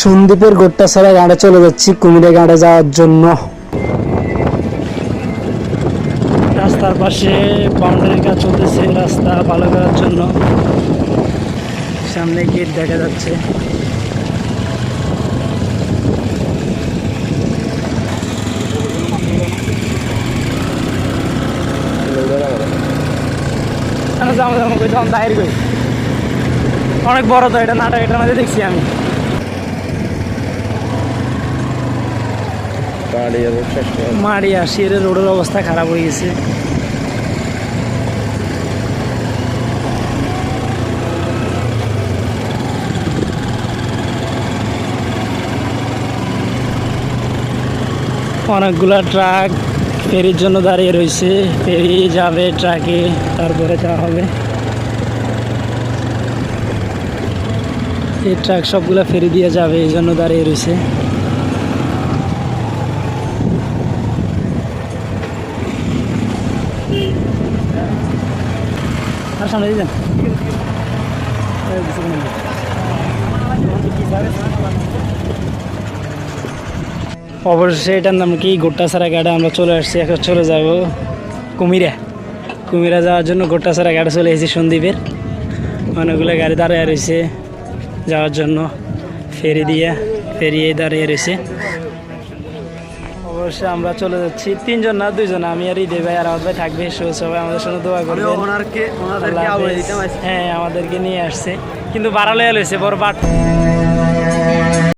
সন্দ্বীপের গোট্টাছড়া ঘাটে চলে যাচ্ছি কুমিরা ঘাটে যাওয়ার জন্য। রাস্তার পাশে বাউন্ডারির কাজ চলতেছে, রাস্তা ভালো করার জন্য। সামনে গেট দেখা যাচ্ছে। অনেক বড় তো এটা নাটক, এটার মধ্যে দেখছি আমি। মাড়িয়া শিরের রোডের অবস্থা খারাপ হয়ে গেছে। অনেকগুলা ট্রাক ফেরির জন্য দাঁড়িয়ে রয়েছে। ফেরি যাবে ট্রাকে, তারপরে যাওয়া হবে। এই ট্রাক সবগুলা ফেরি দিয়ে যাবে, এই জন্য দাঁড়িয়ে রয়েছে। আর সামনে দিয়ে যান। অবশ্যই এটার নাম কি গোট্টাছড়া ঘাটে আমরা চলে আসছি। এখন চলে যাব কুমিরা। কুমিরা যাওয়ার জন্য গোট্টাছড়া ঘাটে চলে এসেছি সন্দ্বীপের। অনেকগুলো গাড়ি দাঁড়িয়ে রয়েছে যাওয়ার জন্য, ফেরি দিয়ে ফেরিয়ে দাঁড়িয়ে রয়েছে। অবশ্যই আমরা চলে যাচ্ছি, 3 জন না 2 জন, আমি আর ঈদে ভাই আর আমার ভাই থাকবে। সবাই আমাদের সঙ্গে দোয়া করবেন। হ্যাঁ, আমাদেরকে নিয়ে আসছে কিন্তু বাড়ালে হয়েছে বড় বাট।